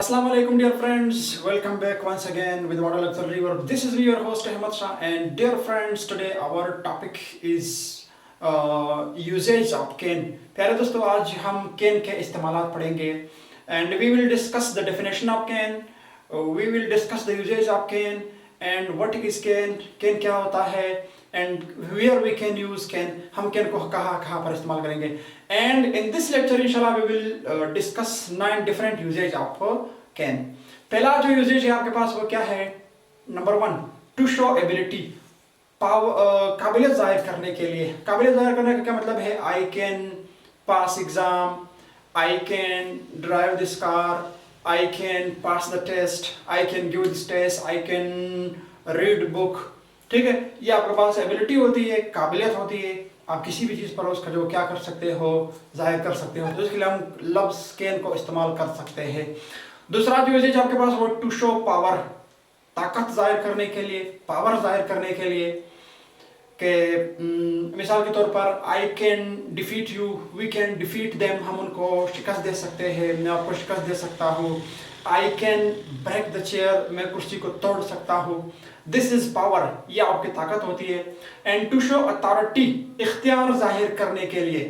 Assalamu alaikum dear friends, welcome back once again with Model Lecture Reviewer. This is your host Ahmed Shah, and dear friends, today our topic is usage of cane. प्यारे दोस्तों, आज हम cane के इस्तेमालात पढ़ेंगे and we will discuss the definition of cane, we will discuss the usage of cane and what is cane, cane क्या होता है and where we can use cane, हम cane को कहाँ पर इस्तेमाल करेंगे. And in this lecture inshallah we will discuss 9 different usage of cane. पहला जो usage है आपके पास वो क्या है? Number 1, to show ability, काबिलियत ज़ाहिर करने के लिए. काबिलियत ज़ाहिर करने का क्या मतलब है? I can pass exam, I can drive this car, I can pass the test, I can give this test, I can read book. ठीक है, ये आपके पास एबिलिटी होती है, काबिलियत होती है, आप किसी भी चीज़ पर उसका जो क्या कर सकते हो, जाहिर कर सकते हो. तो इसके लिए हम लफ्ज़ कैन को इस्तेमाल कर सकते हैं. दूसरा जो यूजेज आपके पास वो टू शो पावर, ताकत जाहिर करने के लिए, पावर जाहिर करने के लिए. कि मिसाल के तौर पर I can defeat you, we can defeat them, हम उनको शिकस्त दे सकते हैं, मैं आपको शिकस्त दे सकता हूँ. I can break the chair, मैं कुर्सी को तोड़ सकता हूँ. दिस इज पावर, ये आपकी ताकत होती है. एंड टू शो अथॉरिटी, इख्तियार जाहिर करने के लिए.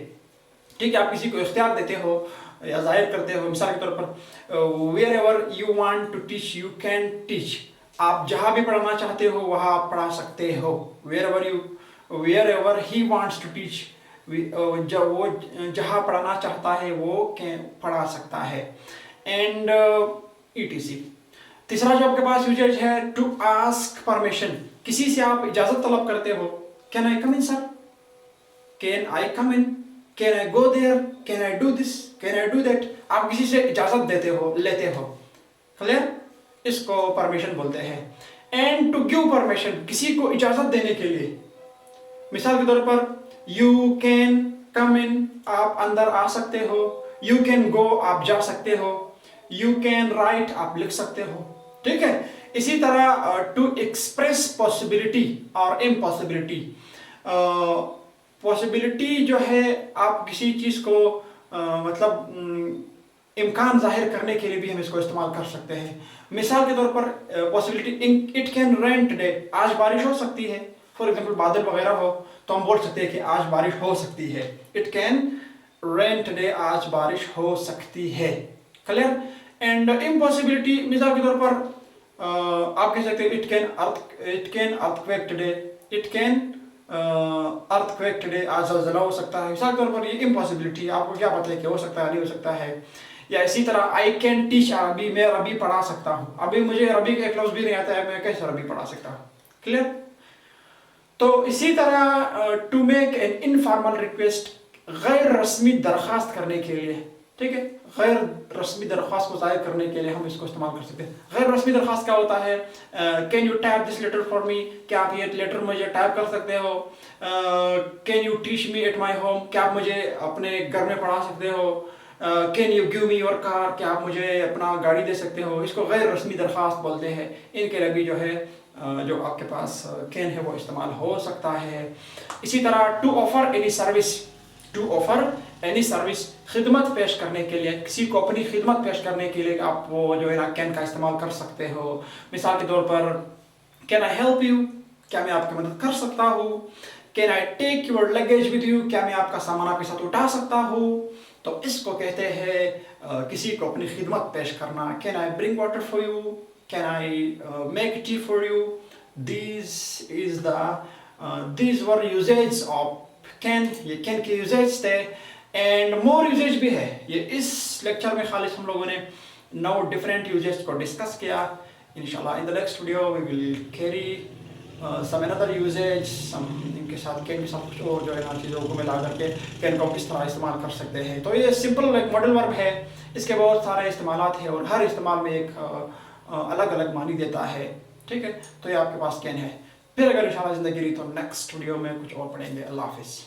ठीक है, आप किसी को इख्तियार देते हो या जाहिर करते हो. मिसाल के तौर पर wherever you want to teach you can teach, आप जहाँ भी पढ़ाना चाहते हो वहाँ आप पढ़ा सकते हो. Wherever he wants to teach, जब वो जहाँ पढ़ाना चाहता है वो पढ़ा सकता है. And ETC. तीसरा जो आपके पास यूजेज है टू आस्क परमिशन, किसी से आप इजाजत तलब करते हो. Can I come in sir, can I come in, can I go there, can I do this, can I do that. आप किसी से इजाजत देते हो, लेते हो. क्लियर, इसको परमिशन बोलते हैं. एंड टू गिव परमिशन, किसी को इजाजत देने के लिए. मिसाल के तौर पर यू कैन कम इन, आप अंदर आ सकते हो. यू कैन गो, आप जा सकते हो. यू कैन राइट, आप लिख सकते हो. ठीक है. इसी तरह टू एक्सप्रेस पॉसिबिलिटी और इम्पॉसिबिलिटी. पॉसिबिलिटी जो है, आप किसी चीज को मतलब इम्कान जाहिर करने के लिए भी हम इसको इस्तेमाल कर सकते हैं. मिसाल के तौर पर possibility, it can rain today, आज बारिश हो सकती है. फॉर एग्जाम्पल बादल वगैरह हो तो हम बोल सकते हैं कि आज बारिश हो सकती है. इट कैन रेन टुडे, आज बारिश हो सकती है. क्लियर. एंड इम्पॉसिबिलिटी, मिसाल के तौर पर आप कह सकते हैं it can earthquake today, it can earthquake today, आज ज़लज़ला हो सकता है. मिसाल के तौर पर ये इम्पॉसिबिलिटी, आपको क्या पता है कि हो सकता है, नहीं हो सकता है. या इसी तरह आई कैन टीच अरबी, मैं अरबी पढ़ा सकता हूँ. अभी मुझे अरबी का एक लफ्ज़ भी नहीं आता है, मैं कैसे अरबी पढ़ा सकता हूँ. क्लियर. तो इसी तरह to make an informal request, गैर रस्मी दरख्वास्त करने के लिए. ठीक है, गैर रस्मी दरख्वास्त को जाहिर करने के लिए हम इसको इस्तेमाल कर सकते हैं. गैर रस्मी दरख्वास्त क्या होता है? Can you type this letter for me, क्या आप ये लेटर मुझे टाइप कर सकते हो. Can you teach me at my home, क्या आप मुझे अपने घर में पढ़ा सकते हो. Can you give me your car, क्या आप मुझे अपना गाड़ी दे सकते हो. इसको गैर रस्मी दरख्वास्त बोलते हैं. इनके लिए भी जो है जो आपके पास कैन है वो इस्तेमाल हो सकता है. इसी तरह to offer any service, to offer any service, खिदमत पेश करने के लिए, किसी को अपनी खिदमत पेश करने के लिए आप वो जो है ना कैन का इस्तेमाल कर सकते हो. मिसाल के तौर पर कैन आई हेल्प यू, क्या मैं आपकी मदद कर सकता हूँ. Can I take your luggage with you, क्या मैं आपका सामान आपके साथ उठा सकता हूँ. तो इसको कहते हैं किसी को अपनी खिदमत पेश करना. Can I bring water for you, can I make tea for you. these were usage of can, ये कैन के यूजेज थे. एंड मोर यूजेज भी है. ये इस लेक्चर में खाली हम लोगों ने 9 डिफरेंट यूजेज को डिस्कस किया. इंशाल्लाह in the next video we will carry some another usages, some इनके साथ कैन के साथ कुछ और जो है ना चीज़ों को मिला करके कैन को किस तरह इस्तेमाल कर सकते हैं. तो ये सिंपल एक मॉडल वर्ब है, इसके बहुत सारे इस्तेमालात हैं और हर इस्तेमाल में एक अलग अलग मानी देता है. ठीक है, तो ये आपके पास कैन है. फिर अगर इंशाल्लाह ज़िंदगी रही तो नेक्स्ट वीडियो में कुछ और पढ़ेंगे. अल्लाह हाफिज़.